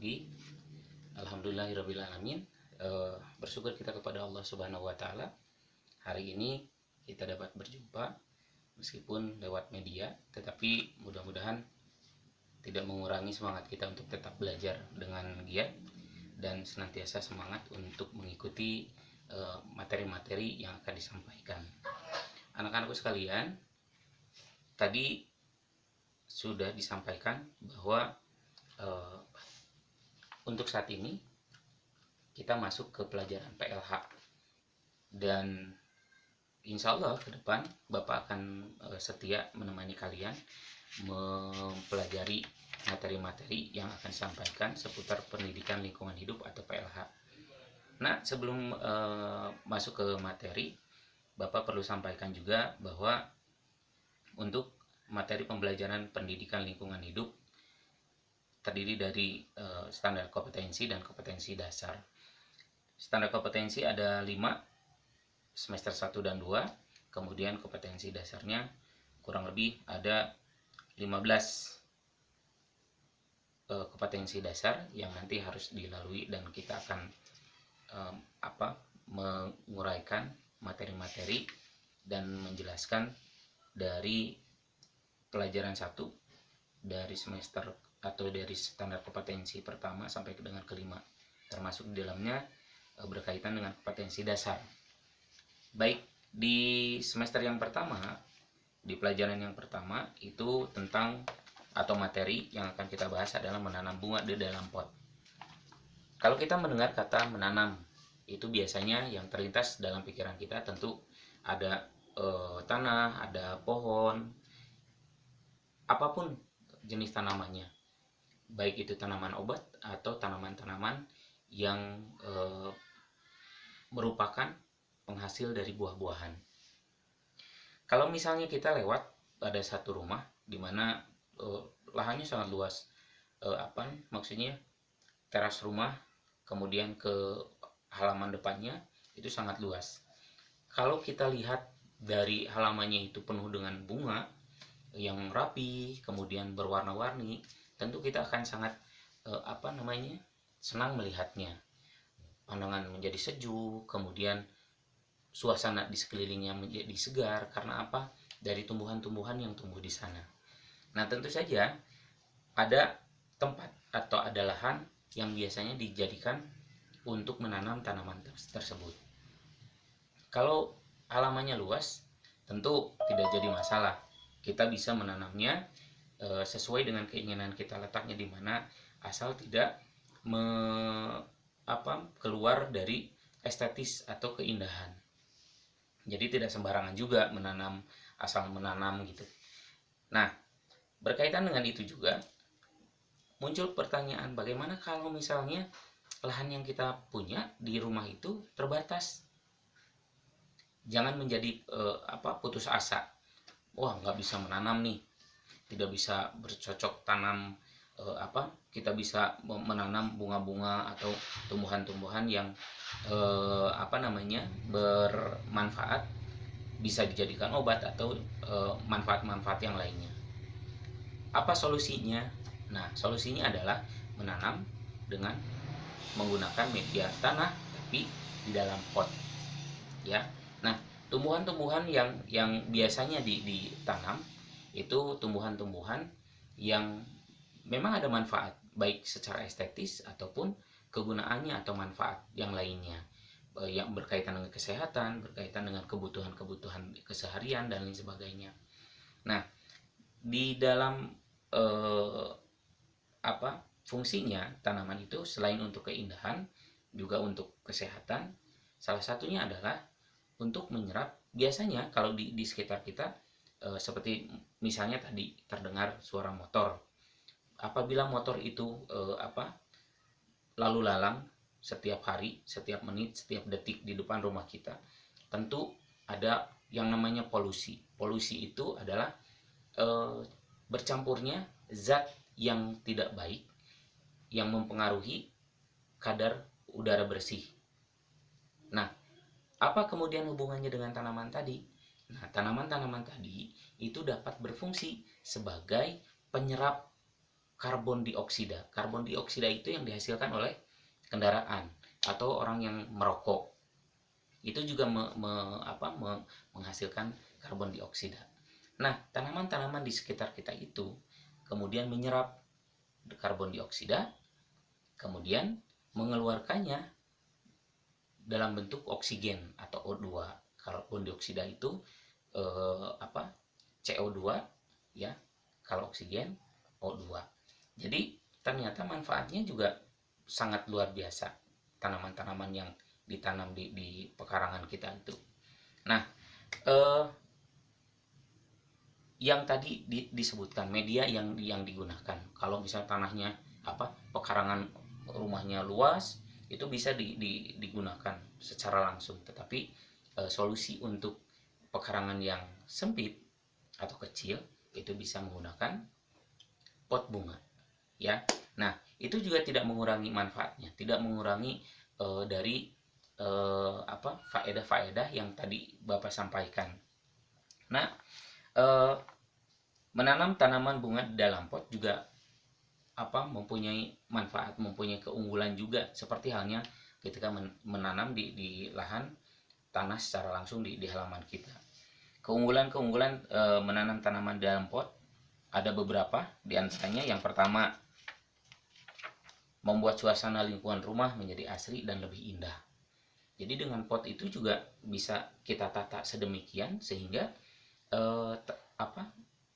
lagi. Alhamdulillahirrabbilalamin. Bersyukur kita kepada Allah Subhanahu wa Ta'ala. Hari ini kita dapat berjumpa meskipun lewat media, tetapi mudah-mudahan tidak mengurangi semangat kita untuk tetap belajar dengan giat dan senantiasa semangat untuk mengikuti materi-materi yang akan disampaikan. Anak-anakku sekalian, tadi sudah disampaikan bahwa untuk saat ini kita masuk ke pelajaran PLH, dan insya Allah ke depan Bapak akan setia menemani kalian mempelajari materi-materi yang akan disampaikan seputar pendidikan lingkungan hidup atau PLH. Nah, sebelum masuk ke materi, Bapak perlu sampaikan juga bahwa untuk materi pembelajaran pendidikan lingkungan hidup terdiri dari standar kompetensi dan kompetensi dasar. Standar kompetensi ada 5, semester 1 dan 2, kemudian kompetensi dasarnya kurang lebih ada 15 kompetensi dasar yang nanti harus dilalui, dan kita akan menguraikan materi-materi dan menjelaskan dari pelajaran 1 dari semester atau dari standar kompetensi pertama sampai dengan kelima, termasuk di dalamnya berkaitan dengan kompetensi dasar. Baik, di semester yang pertama, di pelajaran yang pertama itu tentang atau materi yang akan kita bahas adalah menanam bunga di dalam pot. Kalau kita mendengar kata menanam, itu biasanya yang terlintas dalam pikiran kita tentu ada tanah, ada pohon, apapun jenis tanamannya, baik itu tanaman obat atau tanaman-tanaman yang merupakan penghasil dari buah-buahan. Kalau misalnya kita lewat pada satu rumah di mana lahannya sangat luas, maksudnya teras rumah, kemudian ke halaman depannya itu sangat luas. Kalau kita lihat dari halamannya itu penuh dengan bunga yang rapi, kemudian berwarna-warni, tentu kita akan sangat senang melihatnya. Pandangan menjadi sejuk, kemudian suasana di sekelilingnya menjadi segar karena apa? Dari tumbuhan-tumbuhan yang tumbuh di sana. Nah, tentu saja ada tempat atau ada lahan yang biasanya dijadikan untuk menanam tanaman tersebut. Kalau halamannya luas, tentu tidak jadi masalah. Kita bisa menanamnya sesuai dengan keinginan kita, letaknya di mana, asal tidak keluar dari estetis atau keindahan. Jadi tidak sembarangan juga menanam, asal menanam gitu. Nah, berkaitan dengan itu juga muncul pertanyaan, bagaimana kalau misalnya lahan yang kita punya di rumah itu terbatas? Jangan menjadi putus asa. Wah, nggak bisa menanam nih, tidak bisa bercocok tanam, kita bisa menanam bunga-bunga atau tumbuhan-tumbuhan yang bermanfaat, bisa dijadikan obat atau manfaat-manfaat yang lainnya. Apa solusinya? Nah, solusinya adalah menanam dengan menggunakan media tanah tapi di dalam pot, ya. Nah, tumbuhan-tumbuhan yang biasanya ditanam itu tumbuhan-tumbuhan yang memang ada manfaat, baik secara estetis ataupun kegunaannya atau manfaat yang lainnya, yang berkaitan dengan kesehatan, berkaitan dengan kebutuhan-kebutuhan keseharian dan lain sebagainya. Nah, di dalam fungsinya tanaman itu selain untuk keindahan juga untuk kesehatan. Salah satunya adalah untuk menyerap, biasanya kalau di sekitar kita seperti misalnya tadi terdengar suara motor. Apabila motor itu lalu lalang setiap hari, setiap menit, setiap detik di depan rumah kita, tentu ada yang namanya polusi. Polusi itu adalah bercampurnya zat yang tidak baik yang mempengaruhi kadar udara bersih. Nah, apa kemudian hubungannya dengan tanaman tadi? Nah, tanaman-tanaman tadi itu dapat berfungsi sebagai penyerap karbon dioksida. Karbon dioksida itu yang dihasilkan oleh kendaraan atau orang yang merokok. Itu juga menghasilkan karbon dioksida. Nah, tanaman-tanaman di sekitar kita itu kemudian menyerap karbon dioksida, kemudian mengeluarkannya dalam bentuk oksigen atau O2. Karbon dioksida itu CO2 ya, kalau oksigen O2. Jadi ternyata manfaatnya juga sangat luar biasa tanaman-tanaman yang ditanam di pekarangan kita itu. Nah, yang tadi disebutkan media yang digunakan. Kalau misalnya tanahnya pekarangan rumahnya luas, itu bisa digunakan secara langsung. Tetapi solusi untuk pekarangan yang sempit atau kecil itu bisa menggunakan pot bunga, ya. Nah, itu juga tidak mengurangi manfaatnya, tidak mengurangi dari faedah-faedah yang tadi Bapak sampaikan. Nah, menanam tanaman bunga di dalam pot juga mempunyai manfaat, mempunyai keunggulan juga, seperti halnya ketika menanam di lahan tanah secara langsung di halaman kita. Keunggulan menanam tanaman di dalam pot ada beberapa, di antaranya yang pertama, membuat suasana lingkungan rumah menjadi asri dan lebih indah. Jadi dengan pot itu juga bisa kita tata sedemikian sehingga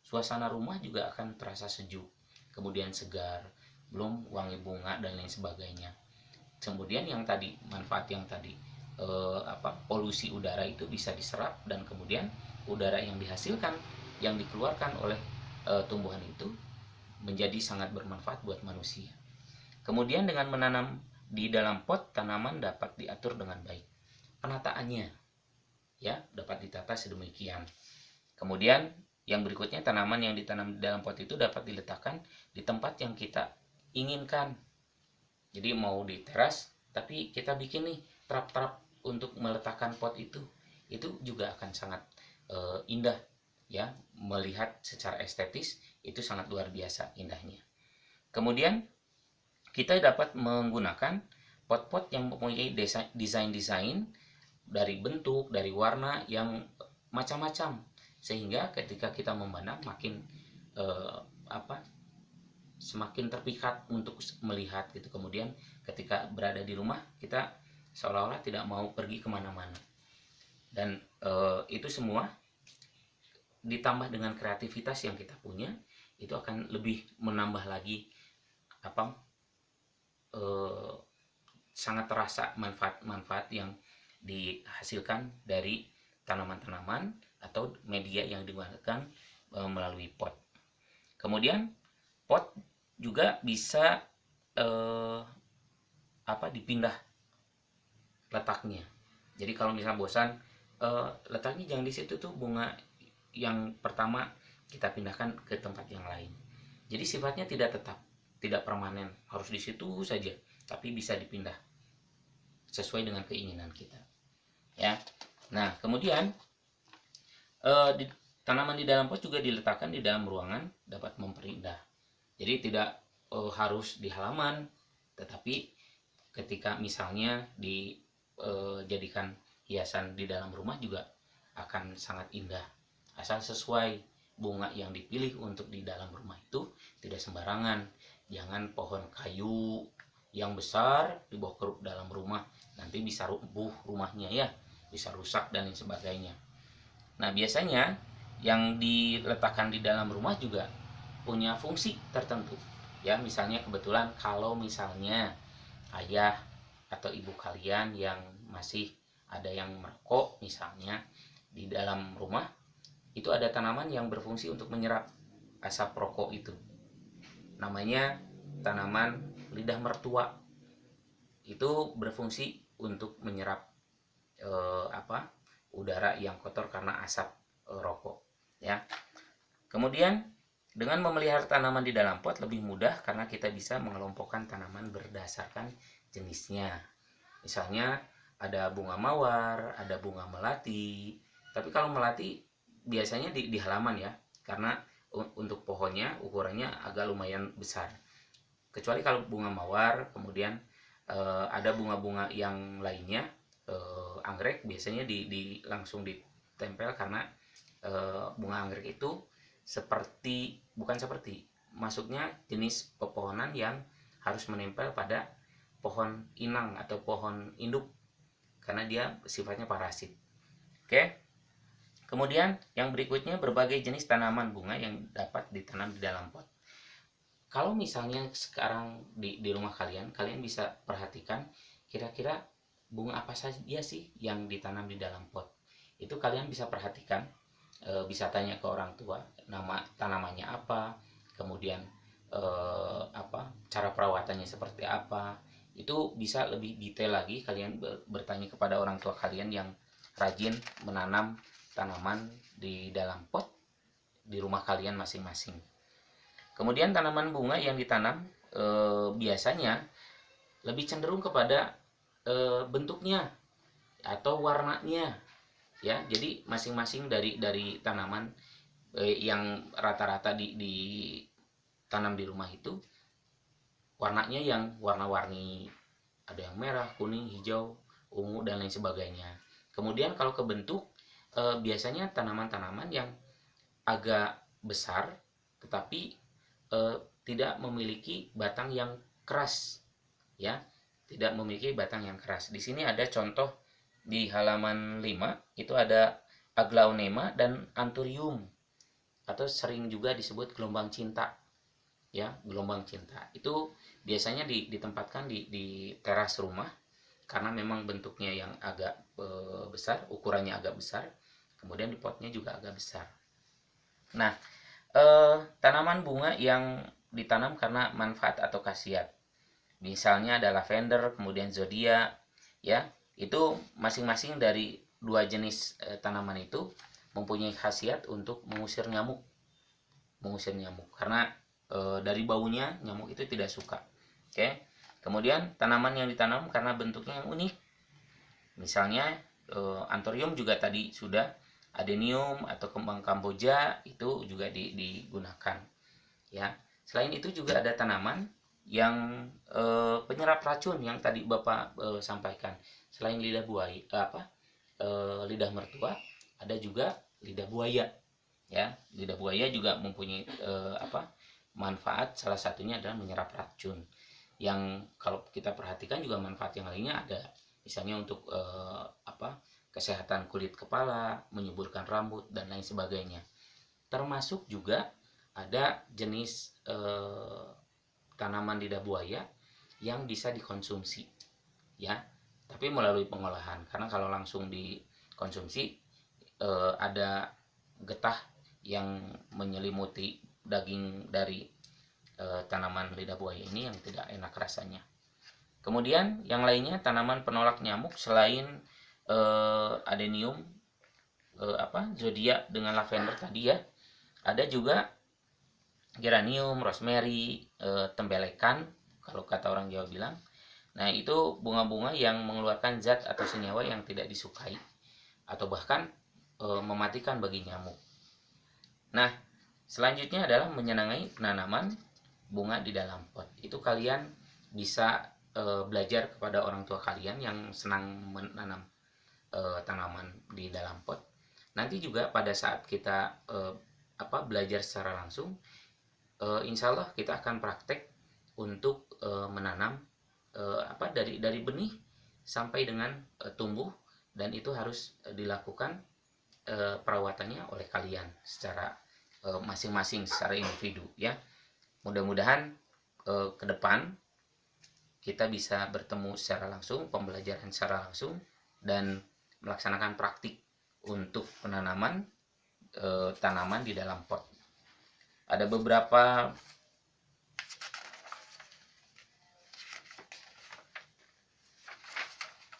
suasana rumah juga akan terasa sejuk, kemudian segar, belum wangi bunga dan lain sebagainya. Kemudian yang tadi, manfaat yang tadi, polusi udara itu bisa diserap, dan kemudian udara yang dihasilkan, yang dikeluarkan oleh tumbuhan itu menjadi sangat bermanfaat buat manusia. Kemudian dengan menanam di dalam pot, tanaman dapat diatur dengan baik. Penataannya ya dapat ditata sedemikian. Kemudian yang berikutnya, tanaman yang ditanam di dalam pot itu dapat diletakkan di tempat yang kita inginkan. Jadi mau di teras, tapi kita bikin nih trap-trap untuk meletakkan pot itu juga akan sangat indah ya, melihat secara estetis itu sangat luar biasa indahnya. Kemudian kita dapat menggunakan pot-pot yang mempunyai desain-desain dari bentuk, dari warna yang macam-macam, sehingga ketika kita memandang makin semakin terpikat untuk melihat gitu. Kemudian ketika berada di rumah, kita seolah-olah tidak mau pergi kemana-mana, dan itu semua ditambah dengan kreativitas yang kita punya, itu akan lebih menambah lagi sangat terasa manfaat-manfaat yang dihasilkan dari tanaman-tanaman atau media yang digunakan melalui pot. Kemudian pot juga bisa dipindah letaknya. Jadi kalau misalnya bosan, letaknya jangan di situ tuh, bunga yang pertama kita pindahkan ke tempat yang lain. Jadi sifatnya tidak tetap, tidak permanen, harus di situ saja, tapi bisa dipindah sesuai dengan keinginan kita. Ya. Nah, kemudian tanaman di dalam pot juga diletakkan di dalam ruangan dapat memperindah. Jadi tidak harus di halaman, tetapi ketika misalnya dijadikan hiasan di dalam rumah juga akan sangat indah, asal sesuai bunga yang dipilih untuk di dalam rumah itu tidak sembarangan. Jangan pohon kayu yang besar dibawa ke dalam rumah, nanti bisa rubuh rumahnya ya, bisa rusak dan lain sebagainya. Nah, biasanya yang diletakkan di dalam rumah juga punya fungsi tertentu ya. Misalnya kebetulan kalau misalnya ayah atau ibu kalian yang masih ada yang merokok misalnya, di dalam rumah itu ada tanaman yang berfungsi untuk menyerap asap rokok itu, namanya tanaman lidah mertua. Itu berfungsi untuk menyerap udara yang kotor karena asap rokok ya. Kemudian dengan memelihara tanaman di dalam pot lebih mudah karena kita bisa mengelompokkan tanaman berdasarkan jenisnya. Misalnya ada bunga mawar, ada bunga melati. Tapi kalau melati biasanya di halaman ya, karena untuk pohonnya ukurannya agak lumayan besar. Kecuali kalau bunga mawar, kemudian ada bunga-bunga yang lainnya, anggrek biasanya langsung ditempel, karena bunga anggrek itu maksudnya jenis pepohonan yang harus menempel pada pohon inang atau pohon induk, karena dia sifatnya parasit. Oke. Kemudian yang berikutnya, berbagai jenis tanaman bunga yang dapat ditanam di dalam pot. Kalau misalnya sekarang di rumah kalian bisa perhatikan kira-kira bunga apa saja sih yang ditanam di dalam pot. Itu kalian bisa perhatikan, bisa tanya ke orang tua nama tanamannya apa, kemudian cara perawatannya seperti apa. Itu bisa lebih detail lagi kalian bertanya kepada orang tua kalian yang rajin menanam tanaman di dalam pot di rumah kalian masing-masing. Kemudian tanaman bunga yang ditanam biasanya lebih cenderung kepada bentuknya atau warnanya, ya. Jadi masing-masing dari tanaman yang rata-rata ditanam di rumah itu warnanya yang warna-warni, ada yang merah, kuning, hijau, ungu, dan lain sebagainya. Kemudian kalau ke bentuk, biasanya tanaman-tanaman yang agak besar tetapi tidak memiliki batang yang keras, ya, tidak memiliki batang yang keras. Di sini ada contoh di halaman 5, itu ada aglaonema dan anthurium, atau sering juga disebut gelombang cinta, ya, gelombang cinta. Itu biasanya ditempatkan di teras rumah karena memang bentuknya yang agak besar, ukurannya agak besar, kemudian di potnya juga agak besar. Nah, tanaman bunga yang ditanam karena manfaat atau khasiat, misalnya ada lavender, kemudian zodiac, ya, itu masing-masing dari dua jenis tanaman itu mempunyai khasiat untuk mengusir nyamuk, karena dari baunya nyamuk itu tidak suka. Oke. Kemudian tanaman yang ditanam karena bentuknya yang unik, misalnya anthurium juga tadi sudah, adenium atau kembang kamboja itu juga digunakan, ya. Selain itu juga ada tanaman yang penyerap racun yang tadi Bapak sampaikan. Selain lidah buaya, lidah mertua, ada juga lidah buaya, ya. Lidah buaya juga mempunyai manfaat, salah satunya adalah menyerap racun. Yang kalau kita perhatikan juga manfaat yang lainnya ada, misalnya untuk kesehatan kulit kepala, menyuburkan rambut, dan lain sebagainya. Termasuk juga ada jenis tanaman lidah buaya yang bisa dikonsumsi, ya, tapi melalui pengolahan, karena kalau langsung dikonsumsi ada getah yang menyelimuti daging dari tanaman lidah buaya ini yang tidak enak rasanya. Kemudian yang lainnya tanaman penolak nyamuk selain adenium, zodiac dengan lavender tadi, ya, ada juga geranium, rosemary, tembelekan kalau kata orang Jawa bilang. Nah, itu bunga-bunga yang mengeluarkan zat atau senyawa yang tidak disukai atau bahkan mematikan bagi nyamuk. Nah, selanjutnya adalah menyenangi penanaman bunga di dalam pot. Itu kalian bisa belajar kepada orang tua kalian yang senang menanam tanaman di dalam pot. Nanti juga pada saat kita belajar secara langsung, insya Allah kita akan praktek untuk menanam dari benih sampai dengan tumbuh, dan itu harus dilakukan perawatannya oleh kalian secara masing-masing, secara individu, ya. Mudah-mudahan ke depan kita bisa bertemu secara langsung, pembelajaran secara langsung, dan melaksanakan praktik untuk penanaman tanaman di dalam pot. Ada beberapa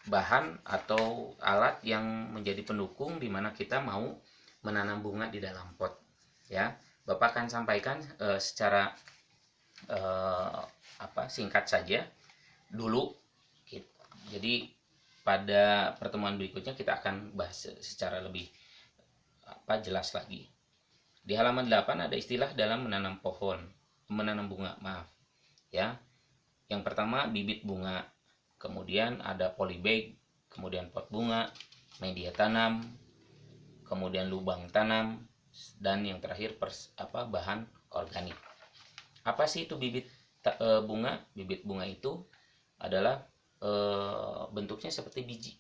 bahan atau alat yang menjadi pendukung di mana kita mau menanam bunga di dalam pot, ya. Bapak akan sampaikan secara singkat saja dulu. Jadi pada pertemuan berikutnya kita akan bahas secara lebih jelas lagi. Di halaman 8 ada istilah dalam menanam bunga, maaf. Ya. Yang pertama bibit bunga, kemudian ada polybag, kemudian pot bunga, media tanam, kemudian lubang tanam, dan yang terakhir bahan organik. Apa sih itu bunga? Bibit bunga itu adalah bentuknya seperti biji,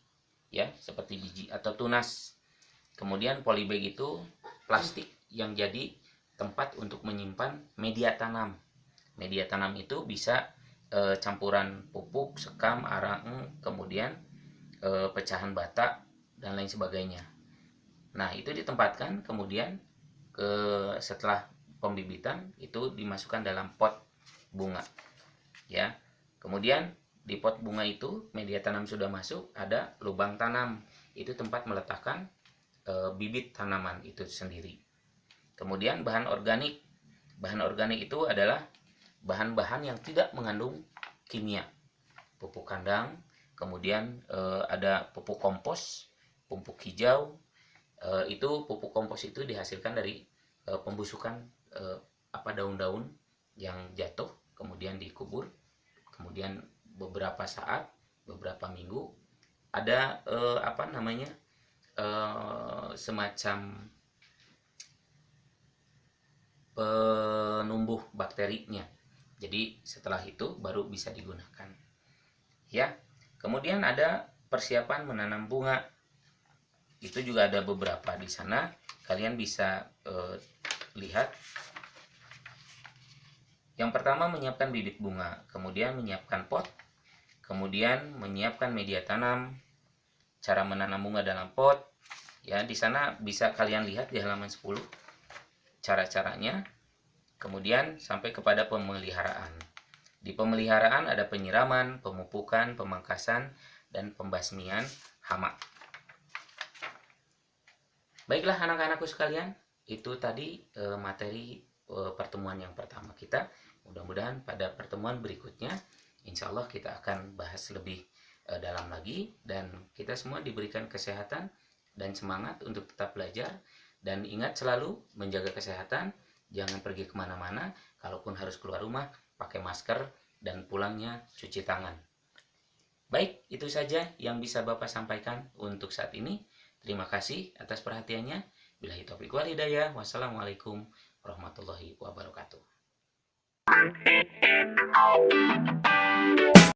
ya, seperti biji atau tunas. Kemudian polybag itu plastik yang jadi tempat untuk menyimpan media tanam. Media tanam itu bisa campuran pupuk, sekam, arang, kemudian pecahan bata dan lain sebagainya. Nah, itu ditempatkan kemudian setelah pembibitan itu dimasukkan dalam pot bunga. Ya. Kemudian di pot bunga itu media tanam sudah masuk, ada lubang tanam. Itu tempat meletakkan bibit tanaman itu sendiri. Kemudian bahan organik. Bahan organik itu adalah bahan-bahan yang tidak mengandung kimia. Pupuk kandang, kemudian ada pupuk kompos, pupuk hijau. Itu pupuk kompos itu dihasilkan dari pembusukan daun-daun yang jatuh kemudian dikubur, kemudian beberapa saat, beberapa minggu ada semacam penumbuh bakterinya. Jadi setelah itu baru bisa digunakan. Ya. Kemudian ada persiapan menanam bunga. Itu juga ada beberapa di sana. Kalian bisa lihat. Yang pertama menyiapkan bibit bunga, kemudian menyiapkan pot, kemudian menyiapkan media tanam, cara menanam bunga dalam pot. Ya, di sana bisa kalian lihat di halaman 10 cara-caranya. Kemudian sampai kepada pemeliharaan. Di pemeliharaan ada penyiraman, pemupukan, pemangkasan, dan pembasmian hama. Baiklah anak-anakku sekalian, itu tadi materi pertemuan yang pertama kita. Mudah-mudahan pada pertemuan berikutnya insya Allah kita akan bahas lebih dalam lagi, dan kita semua diberikan kesehatan dan semangat untuk tetap belajar. Dan ingat selalu menjaga kesehatan, jangan pergi kemana-mana, kalaupun harus keluar rumah pakai masker, dan pulangnya cuci tangan. Baik, itu saja yang bisa Bapak sampaikan untuk saat ini. Terima kasih atas perhatiannya. Billahi taufiq wal hidayah. Wassalamualaikum warahmatullahi wabarakatuh.